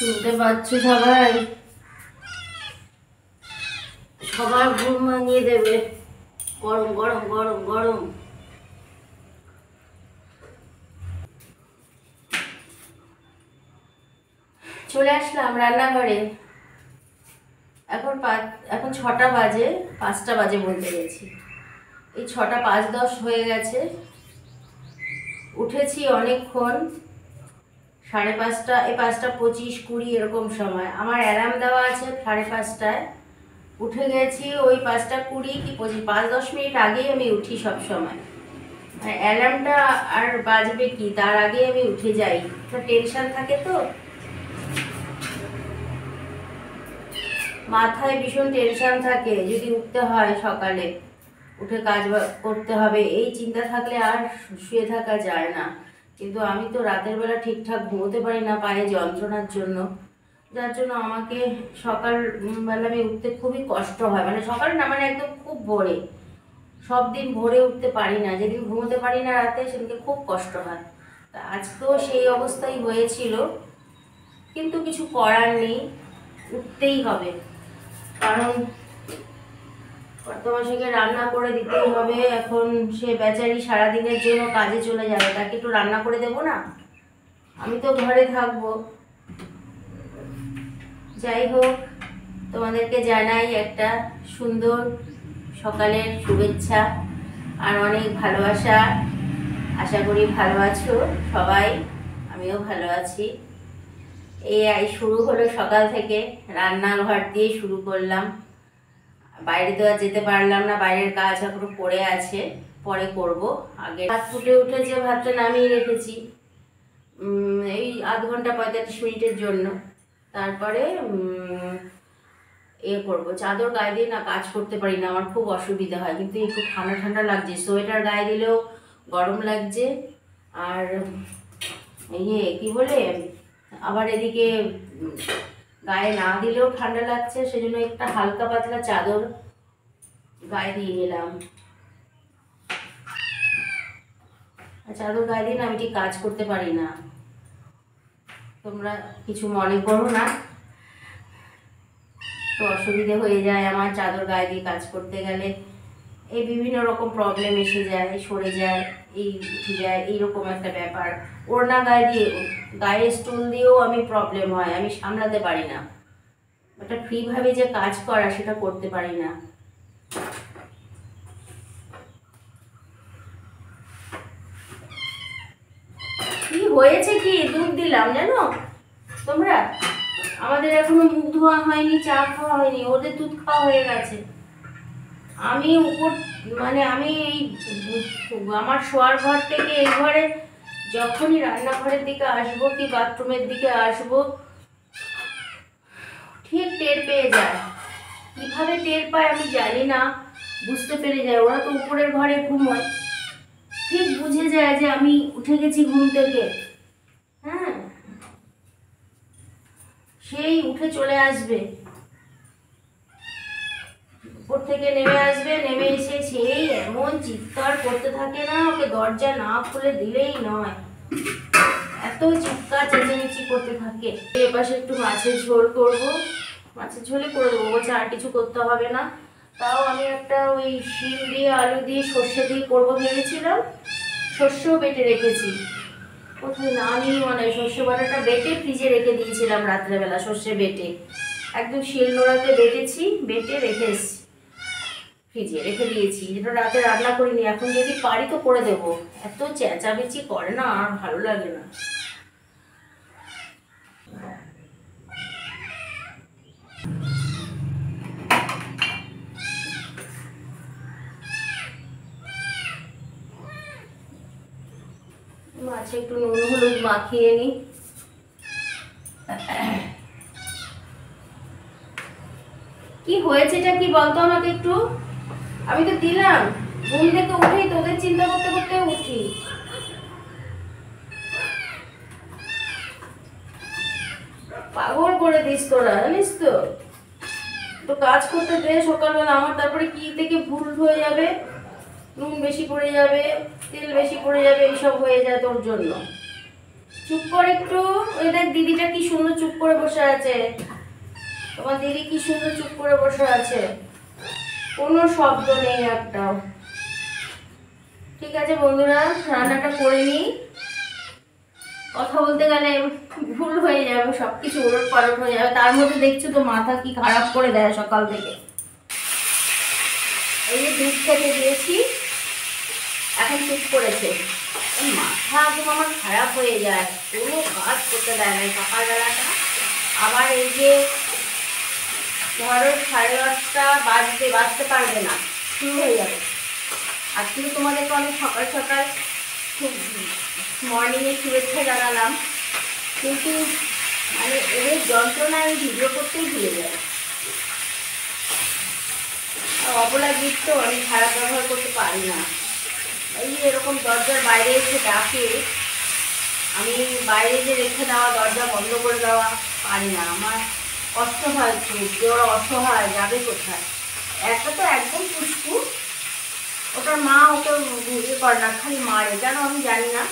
শুনতে পাচ্ছ সবাই? সবার ঘুম ভাঙিয়ে দেবে। গরম গরম গরম গরম। চলে আসলাম রান্নাঘরে। এখন 6টা বাজে, 5টা বাজে বলতে গেছি। এই 6টা 5-10 হয়ে গেছে। উঠেছি অনেকক্ষণ, 5:30, এই 5:25-20 এরকম সময়। আমার অ্যালার্ম দেওয়া আছে 5:30টায়। উঠে গেছি ওই 5:20 কি 25, 5-10 মিনিট আগেই আমি উঠি সব সময়। অ্যালার্মটা আর বাজবে কি তার আগে আমি উঠে যাই। তো টেনশন থাকে, তো মাথায় ভীষণ টেনশন থাকে। যদি উঠতে হয় সকালে, উঠে কাজ করতে হবে, এই চিন্তা থাকলে আর শুয়ে থাকা যায় না। কিন্তু আমি তো রাতের বেলা ঠিকঠাক ঘুমোতে পারি না পায়ে যন্ত্রণার জন্য, যার জন্য আমাকে সকালবেলা আমি উঠতে খুবই কষ্ট হয়। মানে সকাল না, মানে একদম খুব ভোরে। সব দিন ভোরে উঠতে পারি না, যেদিন ঘুমোতে পারি না রাতে সেদিনকে খুব কষ্ট হয়। তা আজকেও সেই অবস্থাই হয়েছিল, কিন্তু কিছু করার নেই, উঠতেই হবে। কারণ কর্তামশাইকে রান্না করে দিতেই হবে। এখন সে বেচারি সারাদিনের জন্য কাজে চলে যাবে, তাকে একটু রান্না করে দেবো না? আমি তো ঘরে থাকবো। যাই হোক, তোমাদেরকে জানাই একটা সুন্দর সকালের শুভেচ্ছা আর অনেক ভালোবাসা। আশা করি ভালো আছো সবাই, আমিও ভালো আছি। এই শুরু হলো সকাল থেকে, রান্নাঘর দিয়ে শুরু করলাম। বাইরে তো আর যেতে পারলাম না, বাইরের কাজ এখনো পড়ে আছে, পরে করব। আগে ভাত ফুটে উঠেছে, ভাতটা নামিয়ে রেখেছি এই আধ ঘন্টা 45 মিনিটের জন্য। তারপরে করব, চাদর গায়ে দিয়ে না কাজ করতে পারি না, আমার খুব অসুবিধা হয়। কিন্তু একটু ঠান্ডা ঠান্ডা লাগছে, সোয়েটার গায়ে দিলেও গরম লাগছে। আর কি বলে, আবার এদিকে গায়ে না দিলেও ঠান্ডা লাগছে, সেজন্য একটা হালকা পাতলা চাদর গায়ে দিয়ে নিলাম। চাদর গায়ে দিয়ে না আমি ঠিক কাজ করতে পারি না, তোমরা কিছু মনে করো না। তো অসুবিধে হয়ে যায় আমার চাদর গায়ে দিয়ে কাজ করতে গেলে। এই বিভিন্ন রকম প্রবলেম এসে যায়, সরে যায়, এই উঠে যায়, এইরকম একটা ব্যাপার। ওড়না গায়ে দিয়ে, গায়ে স্টোন দিয়েও আমি প্রবলেম হয়, আমি সামলাতে পারি না। একটা ফ্রিভাবে যে কাজ করা সেটা করতে পারি না। কি হয়েছে কি, দুধ দিলাম জানো তোমরা? আমাদের এখনো মুখ ধোয়া হয়নি, চা খাওয়া হয়নি, ওদের দুধ খাওয়া হয়ে গেছে। আমি আমি এই আমার শোয়ার ঘর থেকে এই ঘরে যখনই রান্নাঘরের দিকে আসবো কি বাথরুমের দিকে আসবো, ঠিক টের পেয়ে যায়। কিভাবে টের পায় আমি জানি না, বুঝতে পেরে যায়। ওরা তো উপরের ঘরে ঘুমোয়, ঠিক বুঝে যায় যে আমি উঠে গেছি ঘুম থেকে। হ্যাঁ, সেই উঠে চলে আসবে, উপর থেকে নেমে আসবে, নেমে এসে সেই এমন চিৎকার করতে থাকে না, ওকে দরজা না খুলে দিলেই নয়, এত চিৎকার চেঁচামেচি করতে থাকে। এপাশে একটু মাছের ঝোল করব, মাছের ঝোলই করে দেবো, বলছে আর কিছু করতে হবে না। তাও আমি একটা ওই শিম দিয়ে আলু দিয়ে সর্ষে দিয়ে করবো ভেবেছিলাম। সর্ষেও বেটে রেখেছি, কোথায় না নিয়ে মানে সর্ষে বাটাটা বেটে ফ্রিজে রেখে দিয়েছিলাম রাত্রেবেলা। সর্ষে বেটে একদম শিলনোড়াতে বেটেছি, বেটে রেখে এসেছি, ফ্রিজে রেখে দিয়েছি, যেটা রাতে রান্না করিনি। এখন যদি পারি তো করে দেবো। এত চেঁচামেচি করে না, আর ভালো লাগে না। মাছে একটু নুন হলুদ মাখিয়ে নি। কি হয়েছে এটা কি বলতো আমাকে একটু? আমি তো দিলাম, ঘুম থেকে উঠেই তোদের চিন্তা করতে করতে উঠি। পাগল করে দিস তোরা, জানিস তো। তো কাজ করতে দে সকালবেলা আমার, তারপরে কি থেকে ভুল হয়ে যাবে, নুন বেশি পড়ে যাবে, তেল বেশি পড়ে যাবে, এইসব হয়ে যায় তোর জন্য। চুপ করে একটু। ওই দেখ দিদিটা কি সুন্দর চুপ করে বসে আছে। তোমার দিদি কি সুন্দর চুপ করে বসে আছে, কোনো শব্দ নেই একটাও। ঠিক আছে বন্ধুরা, রান্নাটা করে নিই। কথা বলতে গেলে ভুল হয়ে যাবে, সবকিছু উলট পালট হয়ে যাবে। তার মধ্যে দেখছো তো মাথা কি খারাপ করে দেয় সকাল থেকে। এই যে দুধ খেতে দিয়েছি, এখন চুপ করেছে। মাথা একদম আমার খারাপ হয়ে যায়, কোনো কাজ করতে দেয় না সকালবেলাটা। আবার এই যে ধরো 10:30 বাজতে পারবে না, শুরু হয়ে যাবে। আর কিন্তু তোমাদেরকে অনেক সকাল সকাল খুব মর্নিংয়ে শুভেচ্ছা জানালাম, কিন্তু মানে এদের যন্ত্রণায় আমি ভিডিও করতেই ভুলে যাই। আর অবলা গীত তো আমি খারাপ ব্যবহার করতে পারি না। এই যে এরকম দরজার বাইরে এসে ডাকে, আমি বাইরে যে রেখে দেওয়া, দরজা বন্ধ করে দেওয়া পারি না। আমার কষ্ট হয় খুব, যে ওরা অসহায় যাবে কোথায়। একটা তো একদম পুষ্পু, ওটার মা ওকে ইয়ে করে না, খালি মারে, কেন আমি জানি না।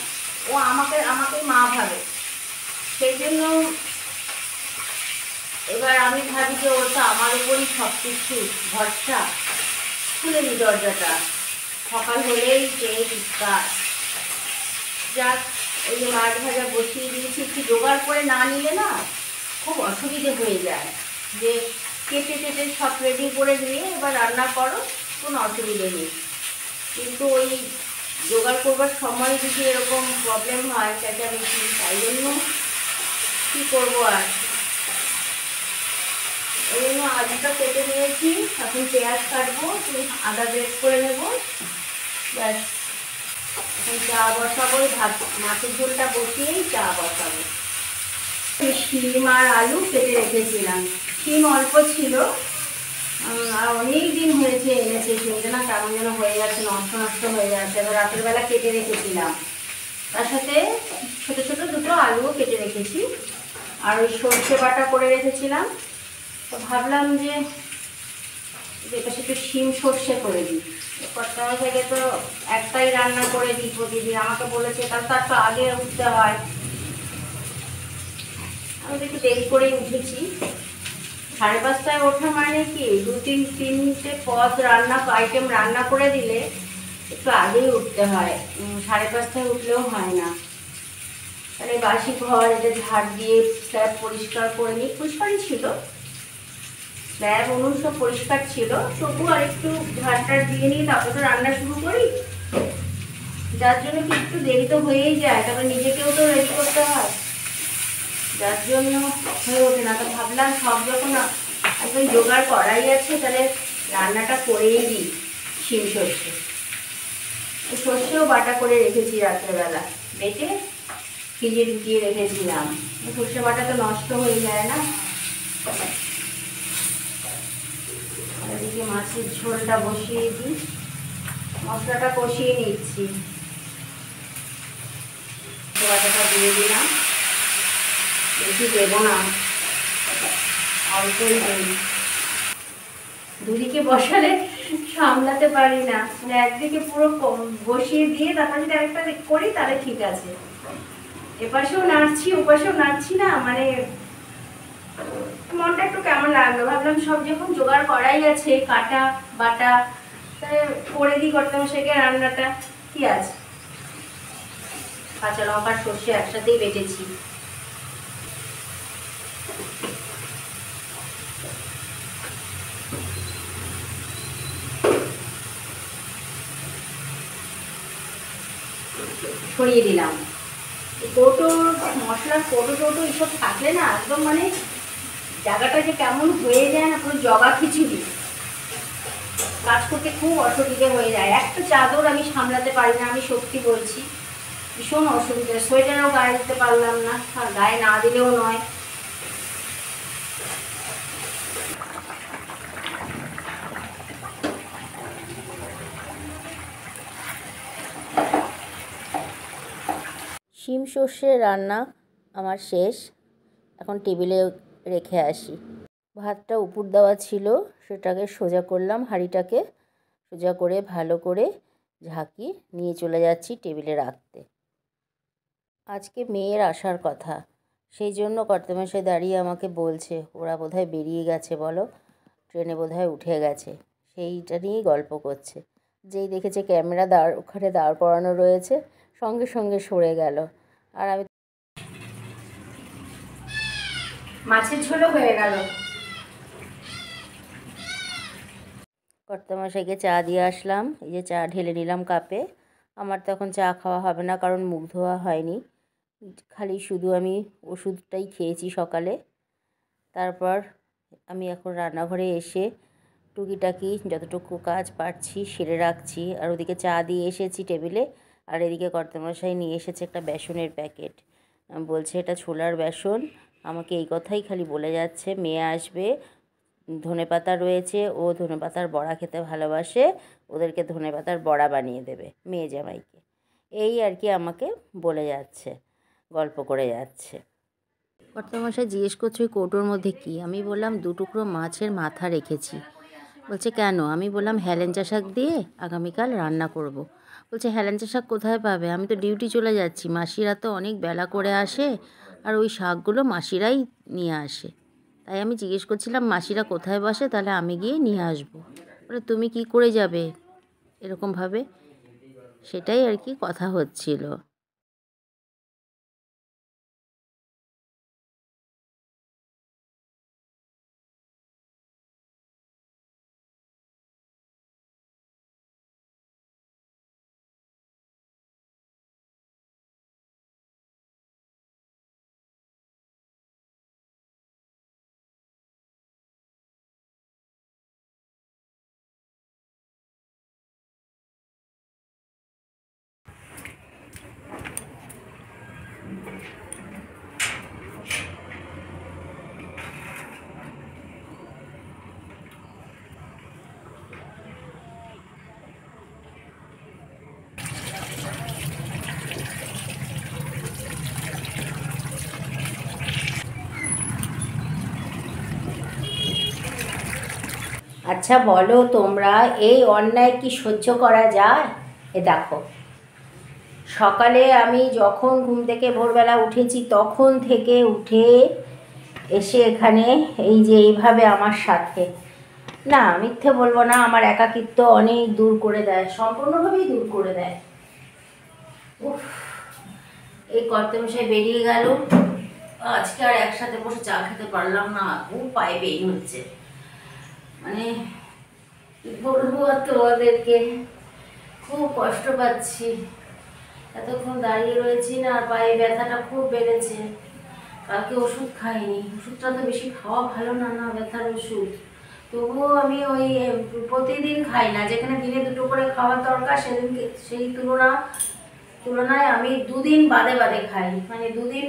ও আমাকেই মা ভাবে, সেই জন্য এবার আমি ভাবি যে ও তো আমার উপরই সব কিছু ভরসা। খুলে দিই দরজাটা, সকাল হলেই চেয়ে চিৎকার। যাক, ওই যে মাছ ভাজা বসিয়ে দিয়েছি, একটু জোগাড় করে না নিলে না খুব অসুবিধে হয়ে যায়। যে কেটে কেটে সব রেডি করে নিয়ে এবার রান্না করো, কোনো অসুবিধে নেই। কিন্তু ওই জোগাড় করবার সময় যদি এরকম প্রবলেম হয়, চেঁচামেচি, তাই জন্য কী করবো আর। ওই জন্য আলুটা কেটে নিয়েছি, এখন পেঁয়াজ কাটবো, আদা বেশ করে নেবো, ব্যাস। এখন চা বসাবো, ভাত মাছের ঝোলটা বসিয়েই চা বসাবো। শিম আর আলু কেটে রেখেছিলাম, শিম অল্প ছিল, আর অনেক দিন হয়েছে এনেছে, শিমটা না কেমন যেন হয়ে যাচ্ছে, নষ্ট নষ্ট হয়ে যাচ্ছে। এবার রাতের বেলা কেটে রেখেছিলাম, তার সাথে ছোটো ছোটো দুটো আলুও কেটে রেখেছি, আর ওই সর্ষে বাটা করে রেখেছিলাম। তো ভাবলাম যে এটা একটু শিম সর্ষে করে দিই। কর্তার থেকে তো একটাই রান্না করে দিই প্রতিদিন, আমাকে বলেছে তার তো আগে উঠতে হয়। আমি তো একটু দেরি করেই উঠেছি। 5:30টায় ওঠা মানে কি, 2-3 পদ আইটেম রান্না করে দিলে একটু আগেই উঠতে হয়। 5:30টায় উঠলেও হয় না। তাহলে বাসি ঘর এটা ঝাড় দিয়ে স্ল্যাব পরিষ্কার করে নিই, পরিষ্কারই ছিল, স্ল্যাব উনুন সব পরিষ্কার ছিল, তবু আর একটু ঝাড়টার দিয়ে নিই, তারপর তো রান্না শুরু করি। যার জন্য কি একটু দেরি তো হয়েই যায়, তারপরে নিজেকেও তো রেডি করতে হয়, যার জন্য হয়ে ওঠে না। তো ভাবলাম সব যখন একদম জোগাড় করাই আছে, তাহলে রান্নাটা করেই দিই। শিম সর্ষে, সর্ষেও বাটা করে রেখেছি রাত্রেবেলা, বেটে ফ্রিজে ঢুকিয়ে রেখেছিলাম। সর্ষে বাটা তো নষ্ট হয়ে যায় না। এদিকে মাছের ঝোলটা বসিয়ে দিই, মশলাটা কষিয়ে নিচ্ছি। বাটাটা দিয়ে দিলাম, বেশি দেবো না, অল্পই দিই। দুদিকে বসালে সামলাতে পারি না, মানে একদিকে পুরো বসিয়ে দিয়ে তারপর যদি আরেকটা করি তাহলে ঠিক আছে। এপাশেও নাড়ছি ওপাশেও নাড়ছি না, মানে মনটা একটু কেমন লাগলো। ভাবলাম সব যখন জোগাড় করাই আছে, কাটা বাটা, তাহলে করে দিই কর্তামশাইকে রান্নাটা, কি আছে। কাঁচা লঙ্কা সর্ষে একসাথেই বেটেছি। ছড়িয়ে দিলাম। কৌটো মশলার কৌটো টৌটো এইসব থাকলে না একদম মানে জায়গাটা যে কেমন হয়ে যায় না, পুরো জগা খিচুড়ি। কাজ করতে খুব অসুবিধে হয়ে যায়। একটা চাদর আমি সামলাতে পারি না, আমি সত্যি বলছি, ভীষণ অসুবিধা। সোয়েটারও গায়ে দিতে পারলাম না, আর গায়ে না দিলেও নয়। শিম সর্ষে রান্না আমার শেষ, এখন টেবিলে রেখে আসি। ভাতটা উপর দেওয়া ছিল, সেটাকে সোজা করলাম, হাঁড়িটাকে সোজা করে ভালো করে ঝাঁকি নিয়ে চলে যাচ্ছি টেবিলে রাখতে। আজকে মেয়ের আসার কথা, সেই জন্য কর্তামশাই দাঁড়িয়ে আমাকে বলছে ওরা বোধহয় বেরিয়ে গেছে, বলো ট্রেনে বোধহয় উঠে গেছে, সেইটা নিয়েই গল্প করছে। যেই দেখেছে ক্যামেরা ওখানে দাঁড় করানো রয়েছে, সঙ্গে সঙ্গে সরে গেল। আর আমি মাছের ঝোলও হয়ে গেল। কর্তামশাইকে চা দিয়ে আসলাম, এই যে চা ঢেলে নিলাম কাপে। আমার তো এখন চা খাওয়া হবে না, কারণ মুখ ধোয়া হয়নি, খালি শুধু আমি ওষুধটাই খেয়েছি সকালে। তারপর আমি এখন রান্নাঘরে এসে টুকিটাকি যতটুকু কাজ পারছি সেরে রাখছি। আর ওদিকে চা দিয়ে এসেছি টেবিলে, আর এদিকে কর্তামশাই নিয়ে এসেছে একটা বেসনের প্যাকেট। বলছে এটা ছোলার বেসন, আমাকে এই কথাই খালি বলে যাচ্ছে মেয়ে আসবে, ধনেপাতা রয়েছে, ও ধনেপাতার বড়া খেতে ভালোবাসে, ওদেরকে ধনেপাতার বড়া বানিয়ে দেবে মেয়ে জামাইকে। এই আর কি আমাকে বলে যাচ্ছে, গল্প করে যাচ্ছে। কর্তামশাই জিজ্ঞেস করছে ওই কৌটোর মধ্যে কী। আমি বললাম 2 টুকরো মাছের মাথা রেখেছি। বলছে কেন? আমি বললাম হেলেঞ্চা শাক দিয়ে আগামীকাল রান্না করব। বলছে হেলেঞ্চা শাক কোথায় পাবে? আমি তো ডিউটি চলে যাচ্ছি, মাসিরা তো অনেক বেলা করে আসে, আর ওই শাকগুলো মাসিরাই নিয়ে আসে। তাই আমি জিজ্ঞেস করছিলাম মাসিরা কোথায় বসে, তাহলে আমি গিয়ে নিয়ে আসবো। বলে তুমি কি করে যাবে এরকমভাবে? সেটাই আর কি কথা হচ্ছিল। আচ্ছা বলো তোমরা, এই অন্যায় কি সহ্য করা যায়? এ দেখো, সকালে আমি যখন ঘুম থেকে ভোরবেলা উঠেছি তখন থেকে উঠে এসে এখানে এই যে এইভাবে আমার সাথে, না মিথ্যে বলবো না, আমার একাকিত্ব অনেক দূর করে দেয়, সম্পূর্ণভাবেই দূর করে দেয়। উফ, এই কর্তামশাই বেরিয়ে গেল, আজকে আর একসাথে বসে চা খেতে পারলাম না, খুব পায়ে পেইন হচ্ছে। মানে কি বলবো আর তোমাদেরকে, খুব কষ্ট পাচ্ছি, এতক্ষণ দাঁড়িয়ে রয়েছি না, পায়ে ব্যথাটা খুব বেড়েছে। কালকে ওষুধ খাইনি, ওষুধটা তো বেশি খাওয়া ভালো না, না ব্যথার ওষুধ, তবুও আমি ওই প্রতিদিন খাই না, যেখানে দিনে 2টো করে খাওয়ার দরকার সেদিনকে সেই তুলনায় আমি 2 দিন বাদে বাদে খাই, মানে 2 দিন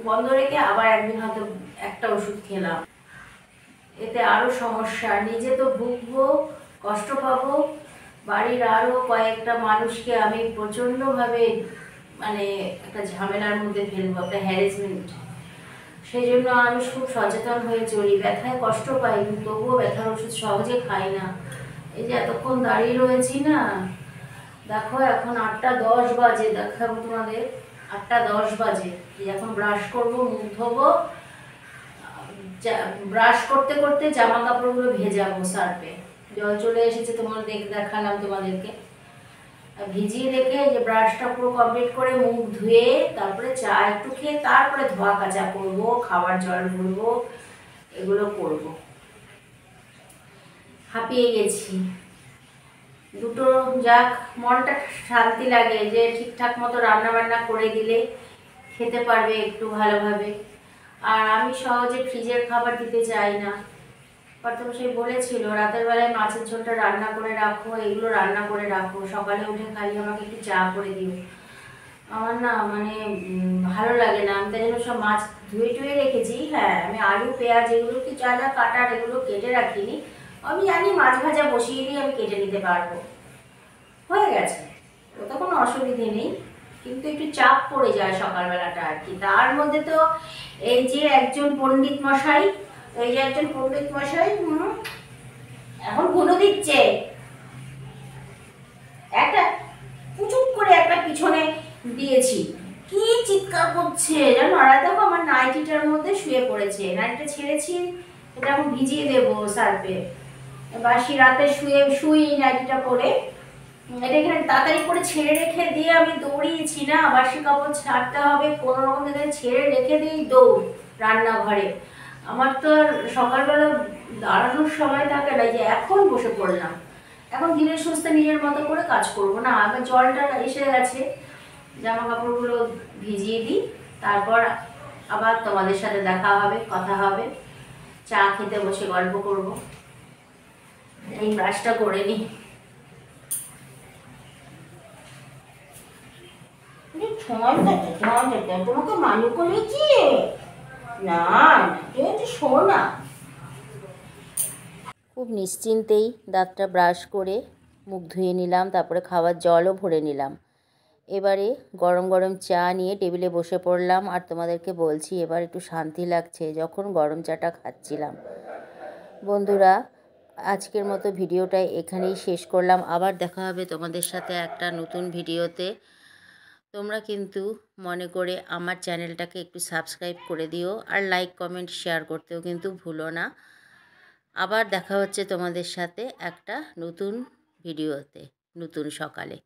বন্ধ রেখে আবার একদিন হয়তো একটা ওষুধ খেলাম। এতে আরও সমস্যা, নিজে তো ভুগবো, কষ্ট পাবো, বাড়ির আরও কয়েকটা মানুষকে আমি প্রচণ্ডভাবে মানে একটা ঝামেলার মধ্যে ফেলবো, একটা হ্যারাসমেন্ট। সেই জন্য আমি খুব সচেতন হয়ে চলি, ব্যথায় কষ্ট পাই তবুও ব্যথার ওষুধ সহজে খাই না। এই যে এতক্ষণ দাঁড়িয়ে রয়েছি না, দেখো এখন 8টা 10 বাজে, দেখাবো তোমাদের, 8টা 10 বাজে। এখন ব্রাশ করবো, মুখ ধোবো, ব্রাশ করতে করতে জামা কাপড়গুলো ভেজাবো সার্ফে, জল চলে এসেছে, দেখালাম তোমাদেরকে, ভিজিয়ে রেখে যে ব্রাশটা পুরো কমপ্লিট করে মুখ ধুয়ে তারপরে চা একটু খেয়ে তারপরে ধোয়া কাচা করবো, খাবার জল ভরবো, এগুলো করবো। হাঁপিয়ে গেছি, দুটো যাক মনটা শান্তি লাগে যে ঠিকঠাক মতো রান্না বান্না করে দিলে খেতে পারবে একটু ভালোভাবে। আর আমি সহজে ফ্রিজের খাবার দিতে চাই না। কর্তামশাই বলেছিল রাতের বেলায় মাছের ঝোলটা রান্না করে রাখো, এগুলো রান্না করে রাখো, সকালে উঠে খালি আমাকে একটু চা করে দিও। আমার না মানে ভালো লাগে না, আমি তাই জন্য সব মাছ ধুয়ে টুয়ে রেখেছি। হ্যাঁ, আমি আলু পেঁয়াজ এগুলো কি যা যা কাটার এগুলো কেটে রাখিনি, আমি জানি মাছ ভাজা বসিয়ে দিয়ে আমি কেটে নিতে পারবো, হয়ে গেছে, ওটা কোনো অসুবিধে নেই। কিন্তু একটু চাপ পড়ে যায় সকালবেলাটা আর কি। তার মধ্যে তো এই যে একজন পণ্ডিত মশাই এখন গুলো দিচ্ছে, একটা পুচুক করে একটা পিছনে দিয়েছি, কি চিৎকার করছে জানো। আর দেখো আমার নাইটিটার মধ্যে শুয়ে পড়েছে, নাইটিটা ছেড়েছি, এটা এখন ভিজিয়ে দেবো সার্ফে। বাসি রাতে শুই নাইটিটা পরে, এটা এখানে তাড়াতাড়ি করে ছেড়ে রেখে দিয়ে আমি দৌড়িয়েছি না, বাসি কাপড় ছাড়তে হবে কোনো রকম থেকে, ছেড়ে রেখে দিই দৌড় রান্নাঘরে। আমার তো আর সকালবেলা দাঁড়ানোর সময় থাকে না, যে এখন বসে পড়লাম। এখন ধীরে সুস্থে নিজের মতো করে কাজ করবো না, আমার জলটা এসে গেছে, জামা কাপড়গুলো ভিজিয়ে দিই, তারপর আবার তোমাদের সাথে দেখা হবে, কথা হবে, চা খেতে বসে গল্প করব। এই ব্রাশটা করে নিই। তোমাকে মানু করেছি না, শোনা। খুব নিশ্চিন্তেই দাঁতটা ব্রাশ করে মুখ ধুয়ে নিলাম, তারপরে খাওয়ার জলও ভরে নিলাম। এবারে গরম গরম চা নিয়ে টেবিলে বসে পড়লাম, আর তোমাদেরকে বলছি এবার একটু শান্তি লাগছে যখন গরম চাটা খাচ্ছিলাম। বন্ধুরা, আজকের মতো ভিডিওটা এখানেই শেষ করলাম, আবার দেখা হবে তোমাদের সাথে একটা নতুন ভিডিওতে। তোমরা কিন্তু মনে করে আমার চ্যানেলটাকে একটু সাবস্ক্রাইব করে দিও, আর লাইক কমেন্ট শেয়ার করতেও কিন্তু ভুলো না। আবার দেখা হচ্ছে তোমাদের সাথে একটা নতুন ভিডিওতে, নতুন সকালে।